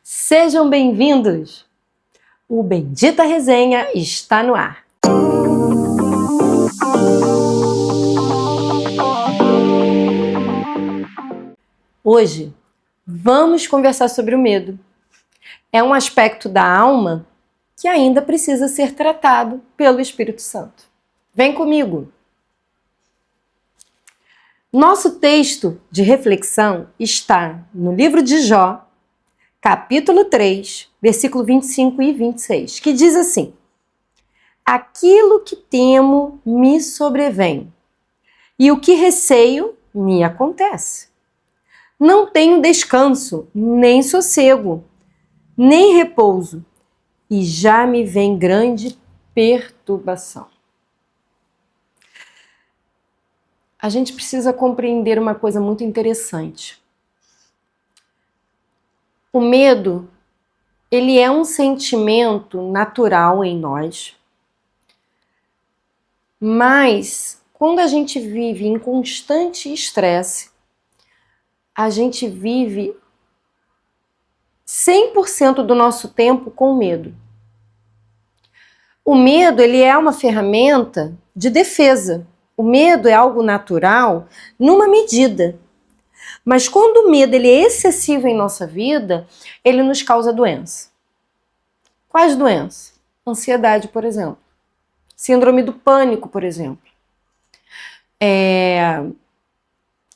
Sejam bem-vindos! O Bendita Resenha está no ar. Hoje, vamos conversar sobre o medo. É um aspecto da alma que ainda precisa ser tratado pelo Espírito Santo. Vem comigo! Nosso texto de reflexão está no livro de Jó, capítulo 3, versículo 25 e 26, que diz assim: aquilo que temo me sobrevém, e o que receio me acontece. Não tenho descanso, nem sossego, nem repouso, e já me vem grande perturbação. A gente precisa compreender uma coisa muito interessante. O medo, ele é um sentimento natural em nós, mas quando a gente vive em constante estresse, a gente vive 100% do nosso tempo com medo. O medo, ele é uma ferramenta de defesa. O medo é algo natural numa medida. Mas quando o medo ele é excessivo em nossa vida, ele nos causa doença. Quais doenças? Ansiedade, por exemplo. Síndrome do pânico, por exemplo.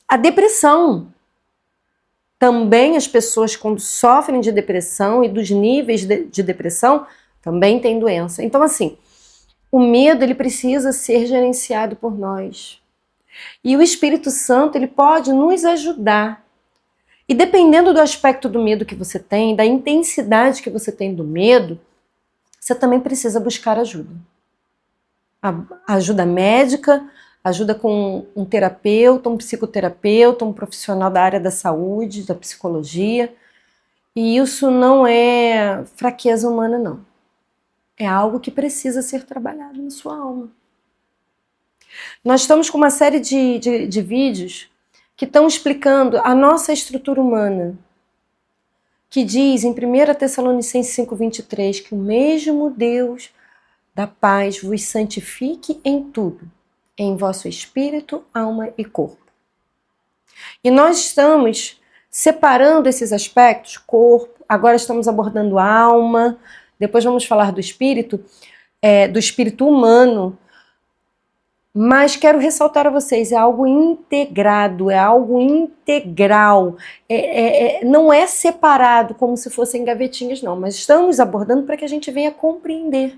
A depressão. Também as pessoas, quando sofrem de depressão e dos níveis de depressão, também têm doença. Então, assim, o medo ele precisa ser gerenciado por nós. E o Espírito Santo ele pode nos ajudar. E dependendo do aspecto do medo que você tem, da intensidade que você tem do medo, você também precisa buscar ajuda. Ajuda médica, ajuda com um terapeuta, um psicoterapeuta, um profissional da área da saúde, da psicologia. E isso não é fraqueza humana, não. É algo que precisa ser trabalhado na sua alma. Nós estamos com uma série de vídeos que estão explicando a nossa estrutura humana, que diz em 1 Tessalonicenses 5,23 que o mesmo Deus da paz vos santifique em tudo, em vosso espírito, alma e corpo. E nós estamos separando esses aspectos, corpo, agora estamos abordando a alma, depois vamos falar do espírito humano, mas quero ressaltar a vocês, é algo integrado, é algo integral, não é separado como se fossem gavetinhas não, mas estamos abordando para que a gente venha compreender.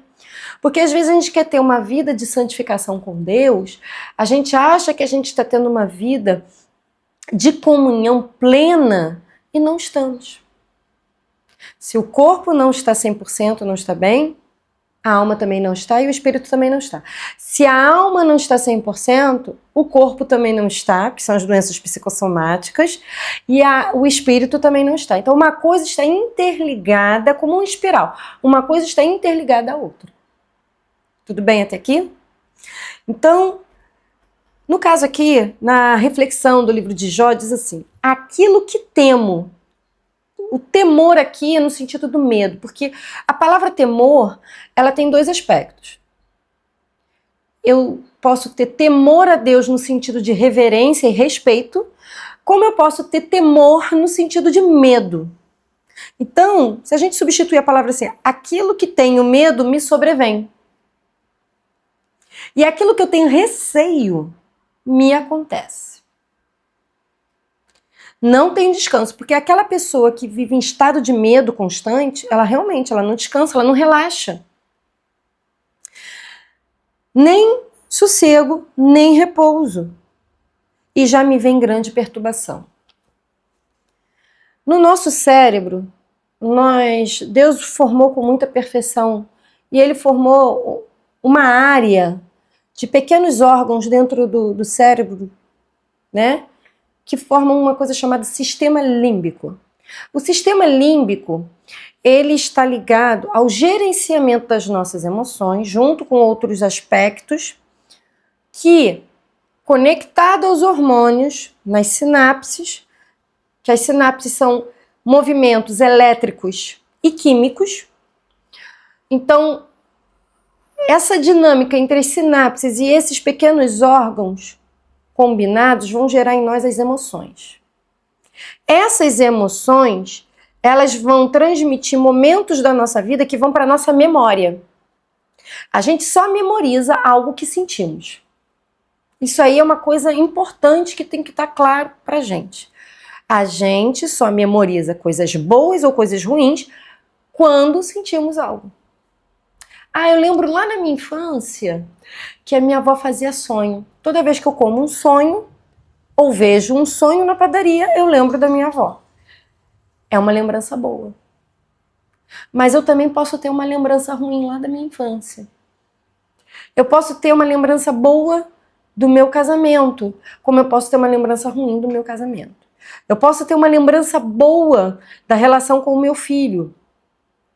Porque às vezes a gente quer ter uma vida de santificação com Deus, a gente acha que a gente está tendo uma vida de comunhão plena e não estamos. Se o corpo não está 100%, não está bem, a alma também não está e o espírito também não está. Se a alma não está 100%, o corpo também não está, que são as doenças psicossomáticas, e o espírito também não está. Então uma coisa está interligada como uma espiral, uma coisa está interligada à outra. Tudo bem até aqui? Então, no caso aqui, na reflexão do livro de Jó, diz assim: aquilo que temo. O temor aqui é no sentido do medo, porque a palavra temor, ela tem dois aspectos. Eu posso ter temor a Deus no sentido de reverência e respeito, como eu posso ter temor no sentido de medo. Então, se a gente substituir a palavra assim, aquilo que tenho medo me sobrevém. E aquilo que eu tenho receio me acontece. Não tem descanso, porque aquela pessoa que vive em estado de medo constante, ela realmente não descansa, ela não relaxa. Nem sossego, nem repouso. E já me vem grande perturbação. No nosso cérebro, Deus formou com muita perfeição e Ele formou uma área de pequenos órgãos dentro do cérebro, né? Que formam uma coisa chamada sistema límbico. O sistema límbico, ele está ligado ao gerenciamento das nossas emoções, junto com outros aspectos, que, conectado aos hormônios, nas sinapses, que as sinapses são movimentos elétricos e químicos. Então, essa dinâmica entre as sinapses e esses pequenos órgãos combinados vão gerar em nós as emoções. Essas emoções, elas vão transmitir momentos da nossa vida que vão para a nossa memória. A gente só memoriza algo que sentimos. Isso aí é uma coisa importante que tem que estar claro para a gente. A gente só memoriza coisas boas ou coisas ruins quando sentimos algo. Eu lembro lá na minha infância que a minha avó fazia sonho. Toda vez que eu como um sonho ou vejo um sonho na padaria, eu lembro da minha avó. É uma lembrança boa. Mas eu também posso ter uma lembrança ruim lá da minha infância. Eu posso ter uma lembrança boa do meu casamento, como eu posso ter uma lembrança ruim do meu casamento. Eu posso ter uma lembrança boa da relação com o meu filho.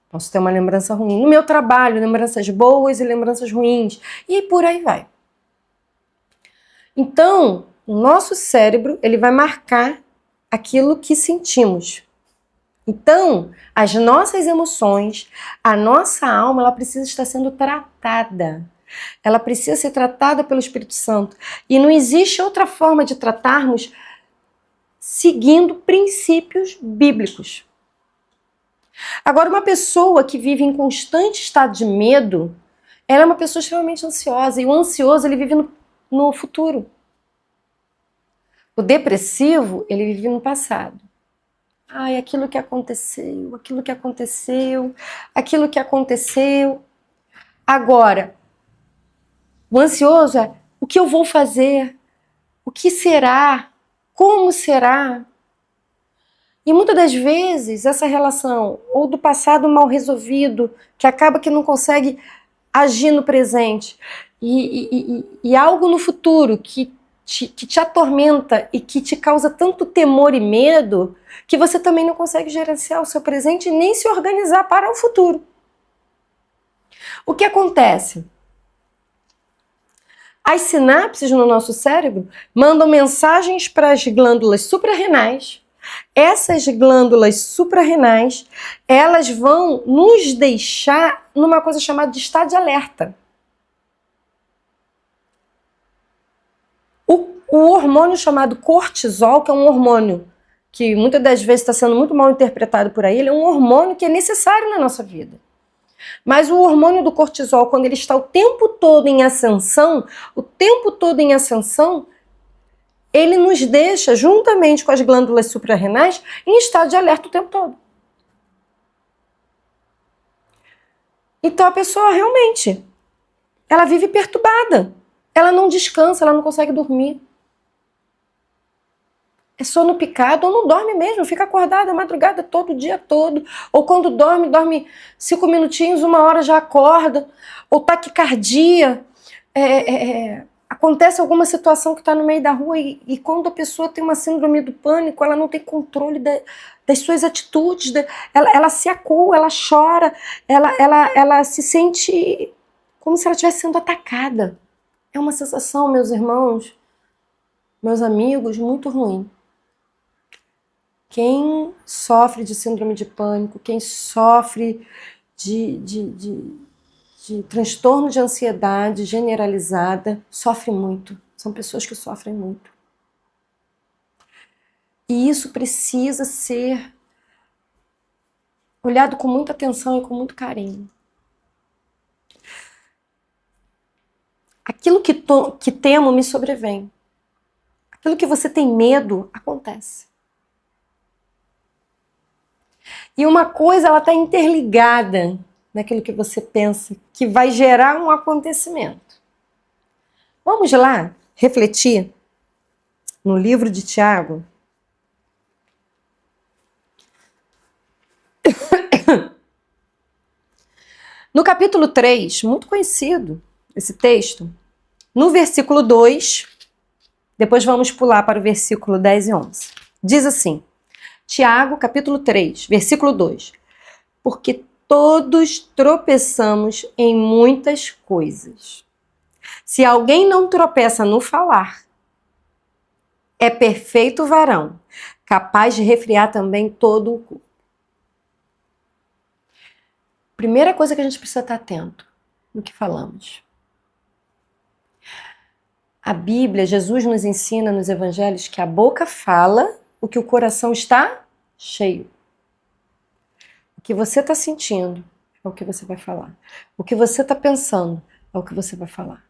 Posso ter uma lembrança ruim no meu trabalho, lembranças boas e lembranças ruins. E por aí vai. Então, o nosso cérebro, ele vai marcar aquilo que sentimos. Então, as nossas emoções, a nossa alma, ela precisa estar sendo tratada. Ela precisa ser tratada pelo Espírito Santo. E não existe outra forma de tratarmos seguindo princípios bíblicos. Agora, uma pessoa que vive em constante estado de medo, ela é uma pessoa extremamente ansiosa. E o ansioso, ele vive no futuro. O depressivo, ele vive no passado. Aquilo que aconteceu, aquilo que aconteceu, aquilo que aconteceu. Agora, o ansioso é o que eu vou fazer? O que será? Como será? E muitas das vezes essa relação, ou do passado mal resolvido, que acaba que não consegue agir no presente, e algo no futuro que te atormenta e que te causa tanto temor e medo, que você também não consegue gerenciar o seu presente e nem se organizar para o futuro. O que acontece? As sinapses no nosso cérebro mandam mensagens para as glândulas suprarrenais. Essas glândulas suprarrenais, elas vão nos deixar numa coisa chamada de estado de alerta. O hormônio chamado cortisol, que é um hormônio que muitas das vezes está sendo muito mal interpretado por aí, ele é um hormônio que é necessário na nossa vida. Mas o hormônio do cortisol, quando ele está o tempo todo em ascensão, ele nos deixa, juntamente com as glândulas suprarrenais, em estado de alerta o tempo todo. Então a pessoa realmente, ela vive perturbada. Ela não descansa, ela não consegue dormir. É sono picado ou não dorme mesmo, fica acordada a madrugada todo, o dia todo. Ou quando dorme 5 minutinhos, 1 hora já acorda. Ou taquicardia. Acontece alguma situação que está no meio da rua e quando a pessoa tem uma síndrome do pânico, ela não tem controle das suas atitudes, ela se acua, ela chora, ela se sente como se ela estivesse sendo atacada. É uma sensação, meus irmãos, meus amigos, muito ruim. Quem sofre de síndrome de pânico, quem sofre de transtorno de ansiedade generalizada, sofre muito. São pessoas que sofrem muito. E isso precisa ser olhado com muita atenção e com muito carinho. Aquilo que temo me sobrevém. Aquilo que você tem medo, acontece. E uma coisa, ela está interligada naquilo que você pensa, que vai gerar um acontecimento. Vamos lá refletir no livro de Tiago? No capítulo 3, muito conhecido esse texto, no versículo 2, depois vamos pular para o versículo 10 e 11. Diz assim, Tiago, capítulo 3, versículo 2. Porque todos tropeçamos em muitas coisas. Se alguém não tropeça no falar, é perfeito varão, capaz de resfriar também todo o corpo. Primeira coisa que a gente precisa estar atento no que falamos. A Bíblia, Jesus nos ensina nos evangelhos que a boca fala o que o coração está cheio. O que você está sentindo é o que você vai falar. O que você está pensando é o que você vai falar.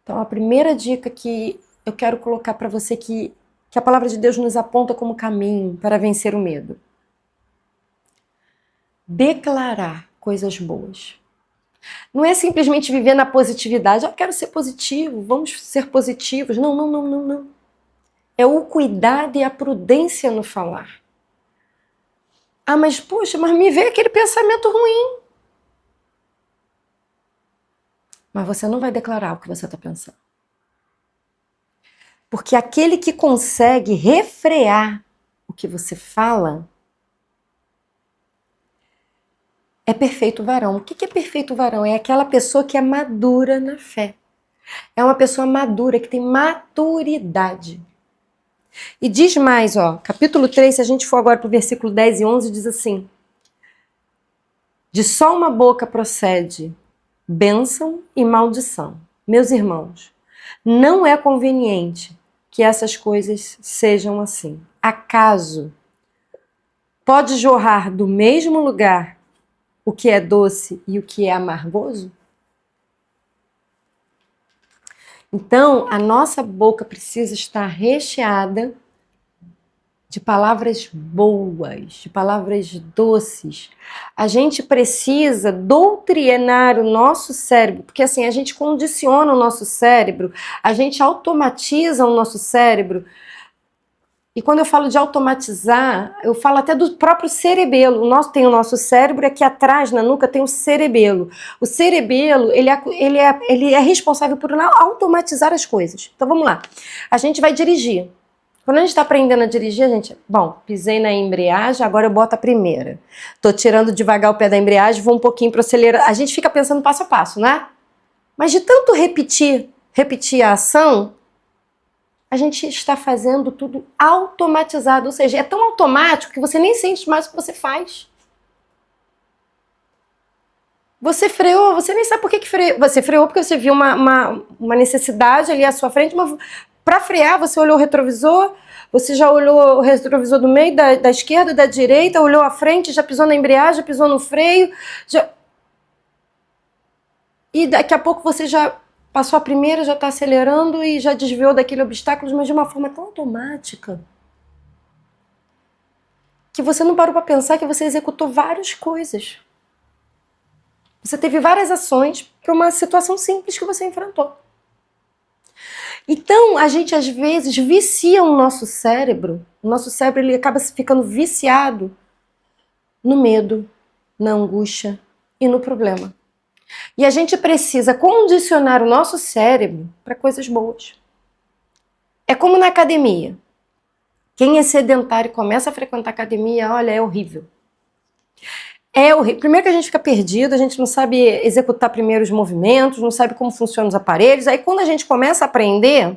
Então, a primeira dica que eu quero colocar para você que a palavra de Deus nos aponta como caminho para vencer o medo. Declarar coisas boas. Não é simplesmente viver na positividade. Eu quero ser positivo, vamos ser positivos. Não, não, não, não, não. É o cuidado e a prudência no falar. Ah, mas poxa, mas me veio aquele pensamento ruim. Mas você não vai declarar o que você está pensando. Porque aquele que consegue refrear o que você fala é perfeito varão. O que é perfeito varão? É aquela pessoa que é madura na fé. É uma pessoa madura, que tem maturidade. E diz mais, capítulo 3, se a gente for agora para o versículo 10 e 11, diz assim: de só uma boca procede bênção e maldição. Meus irmãos, não é conveniente que essas coisas sejam assim. Acaso pode jorrar do mesmo lugar o que é doce e o que é amargoso? Então, a nossa boca precisa estar recheada de palavras boas, de palavras doces. A gente precisa doutrinar o nosso cérebro, porque assim, a gente condiciona o nosso cérebro, a gente automatiza o nosso cérebro. E quando eu falo de automatizar, eu falo até do próprio cerebelo. Tem o nosso cérebro, aqui atrás, na nuca, tem o cerebelo. O cerebelo, ele é responsável por automatizar as coisas. Então vamos lá. A gente vai dirigir. Quando a gente está aprendendo a dirigir, a gente... Bom, pisei na embreagem, agora eu boto a primeira. Tô tirando devagar o pé da embreagem, vou um pouquinho para acelerar. A gente fica pensando passo a passo, né? Mas de tanto repetir a ação, a gente está fazendo tudo automatizado. Ou seja, é tão automático que você nem sente mais o que você faz. Você freou, você nem sabe por que freou. Você freou porque você viu uma necessidade ali à sua frente, mas para frear você olhou o retrovisor, você já olhou o retrovisor do meio, da esquerda, da direita, olhou à frente, já pisou na embreagem, já pisou no freio, e daqui a pouco você já passou a primeira, já está acelerando e já desviou daquele obstáculo, mas de uma forma tão automática que você não parou para pensar que você executou várias coisas. Você teve várias ações para uma situação simples que você enfrentou. Então, a gente às vezes vicia o nosso cérebro. O nosso cérebro ele acaba ficando viciado no medo, na angústia e no problema. E a gente precisa condicionar o nosso cérebro para coisas boas. É como na academia. Quem é sedentário e começa a frequentar a academia, olha, é horrível. É horrível. Primeiro que a gente fica perdido, a gente não sabe executar primeiro os movimentos, não sabe como funcionam os aparelhos. Aí quando a gente começa a aprender,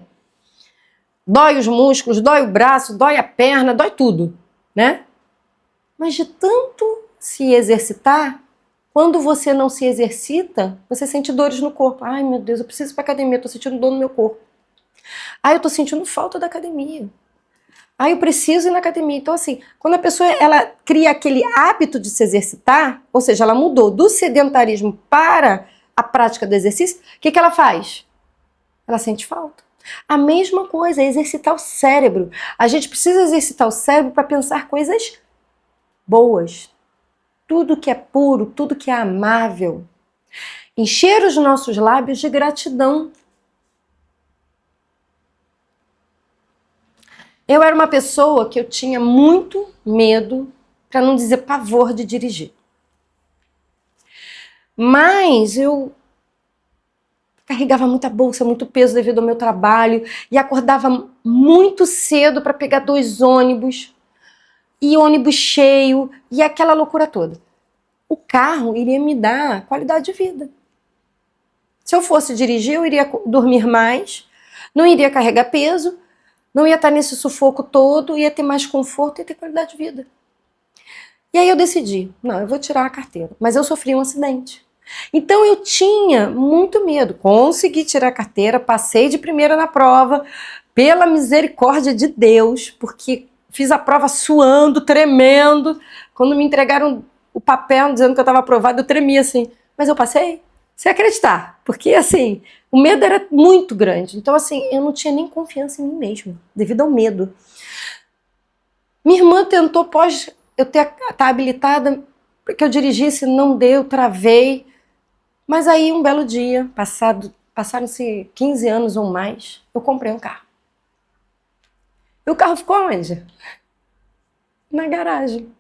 dói os músculos, dói o braço, dói a perna, dói tudo, né? Mas de tanto se exercitar, quando você não se exercita, você sente dores no corpo. Ai, meu Deus, eu preciso ir para academia, eu tô sentindo dor no meu corpo. Ai, eu tô sentindo falta da academia. Ai, eu preciso ir na academia. Então, assim, quando a pessoa ela cria aquele hábito de se exercitar, ou seja, ela mudou do sedentarismo para a prática do exercício, o que ela faz? Ela sente falta. A mesma coisa, é exercitar o cérebro. A gente precisa exercitar o cérebro para pensar coisas boas. Tudo que é puro, tudo que é amável. Encher os nossos lábios de gratidão. Eu era uma pessoa que eu tinha muito medo, para não dizer pavor, de dirigir. Mas eu carregava muita bolsa, muito peso devido ao meu trabalho e acordava muito cedo para pegar 2 ônibus e ônibus cheio e aquela loucura toda. O carro iria me dar qualidade de vida. Se eu fosse dirigir, eu iria dormir mais, não iria carregar peso, Não ia estar nesse sufoco todo, ia ter mais conforto e ter qualidade de vida. E aí eu decidi, não, eu vou tirar a carteira. Mas eu sofri um acidente. Então eu tinha muito medo. Consegui tirar a carteira, passei de primeira na prova, pela misericórdia de Deus, porque fiz a prova suando, tremendo. Quando me entregaram o papel dizendo que eu estava aprovada, eu tremia assim. Mas eu passei, sem acreditar. Porque assim, o medo era muito grande. Então assim, eu não tinha nem confiança em mim mesma, devido ao medo. Minha irmã tentou, pós eu estar habilitada, para que eu dirigisse, não deu, travei. Mas aí, um belo dia, passaram-se 15 anos ou mais, eu comprei um carro. E o carro ficou onde? Na garagem.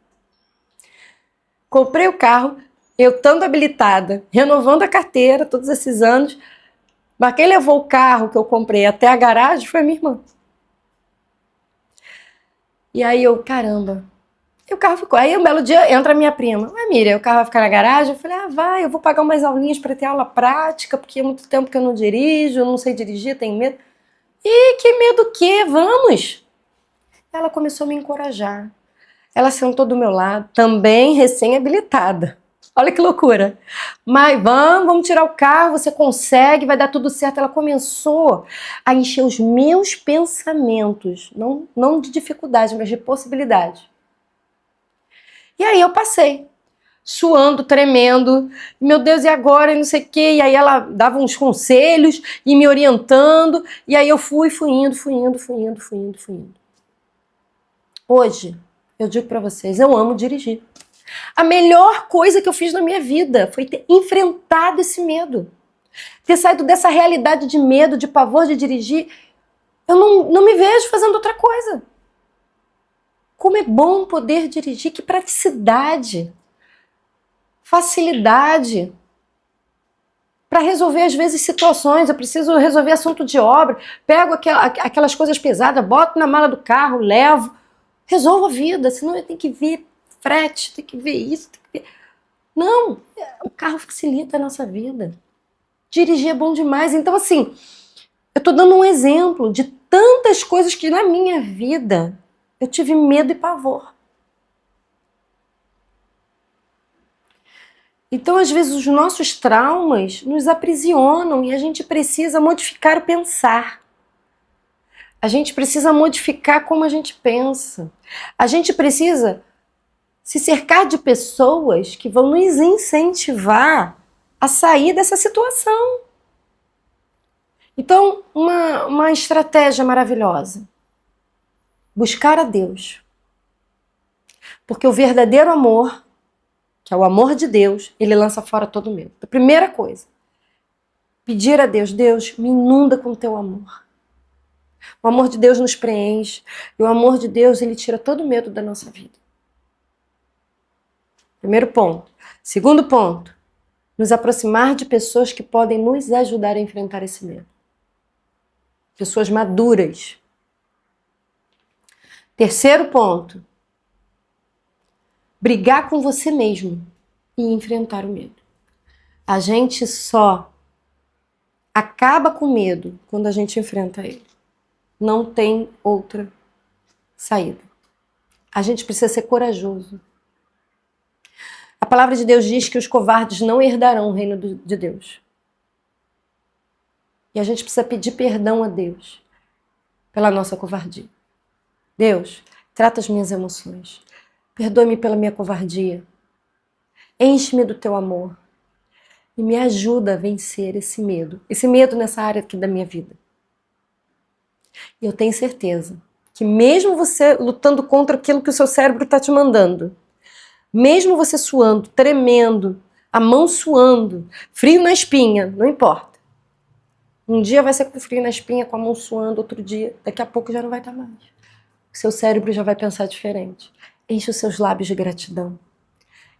Comprei o carro, eu estando habilitada, renovando a carteira todos esses anos, mas quem levou o carro que eu comprei até a garagem foi a minha irmã. E aí eu, caramba, e o carro ficou. Aí um belo dia entra a minha prima. Miriam, o carro vai ficar na garagem? Eu falei, vai, eu vou pagar umas aulinhas para ter aula prática, porque é muito tempo que eu não dirijo, eu não sei dirigir, tenho medo. Ih, que medo o quê? Vamos! Ela começou a me encorajar. Ela sentou do meu lado, também recém-habilitada. Olha que loucura. Mas vamos tirar o carro, você consegue, vai dar tudo certo. Ela começou a encher os meus pensamentos, não de dificuldade, mas de possibilidade. E aí eu passei, suando, tremendo, meu Deus, e agora? E não sei o quê. E aí ela dava uns conselhos e me orientando, e aí eu fui indo. Hoje, eu digo pra vocês, eu amo dirigir. A melhor coisa que eu fiz na minha vida foi ter enfrentado esse medo. Ter saído dessa realidade de medo, de pavor de dirigir. Eu não me vejo fazendo outra coisa. Como é bom poder dirigir, que praticidade, facilidade para resolver às vezes situações. Eu preciso resolver assunto de obra, pego aquelas coisas pesadas, boto na mala do carro, levo, resolvo a vida, senão eu tenho que ver frete, tem que ver isso, tem que ver... Não, o carro facilita a nossa vida. Dirigir é bom demais. Então assim, eu tô dando um exemplo de tantas coisas que na minha vida eu tive medo e pavor. Então, às vezes, os nossos traumas nos aprisionam e a gente precisa modificar o pensar. A gente precisa modificar como a gente pensa. A gente precisa se cercar de pessoas que vão nos incentivar a sair dessa situação. Então, uma estratégia maravilhosa. Buscar a Deus. Porque o verdadeiro amor, que é o amor de Deus, ele lança fora todo medo. A primeira coisa, pedir a Deus, Deus, me inunda com o teu amor. O amor de Deus nos preenche, e o amor de Deus, ele tira todo o medo da nossa vida. Primeiro ponto. Segundo ponto, nos aproximar de pessoas que podem nos ajudar a enfrentar esse medo. Pessoas maduras. Terceiro ponto, brigar com você mesmo e enfrentar o medo. A gente só acaba com o medo quando a gente enfrenta ele. Não tem outra saída. A gente precisa ser corajoso. A palavra de Deus diz que os covardes não herdarão o reino de Deus. E a gente precisa pedir perdão a Deus pela nossa covardia. Deus, trata as minhas emoções. Perdoe-me pela minha covardia. Enche-me do teu amor. E me ajuda a vencer esse medo. Esse medo nessa área aqui da minha vida. E eu tenho certeza que mesmo você lutando contra aquilo que o seu cérebro está te mandando, mesmo você suando, tremendo, a mão suando, frio na espinha, não importa. Um dia vai ser com frio na espinha, com a mão suando, outro dia, daqui a pouco já não vai estar mais. O seu cérebro já vai pensar diferente. Enche os seus lábios de gratidão.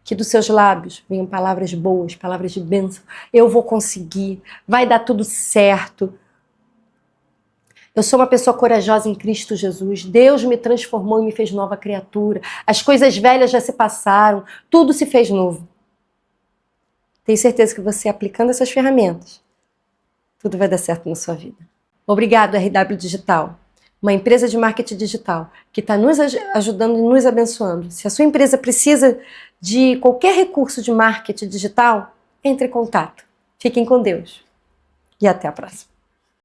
Que dos seus lábios venham palavras boas, palavras de bênção. Eu vou conseguir, vai dar tudo certo. Eu sou uma pessoa corajosa em Cristo Jesus. Deus me transformou e me fez nova criatura. As coisas velhas já se passaram, tudo se fez novo. Tenho certeza que você, aplicando essas ferramentas, tudo vai dar certo na sua vida. Obrigado, RW Digital. uma empresa de marketing digital que está nos ajudando e nos abençoando. Se a sua empresa precisa de qualquer recurso de marketing digital, entre em contato. Fiquem com Deus e até a próxima.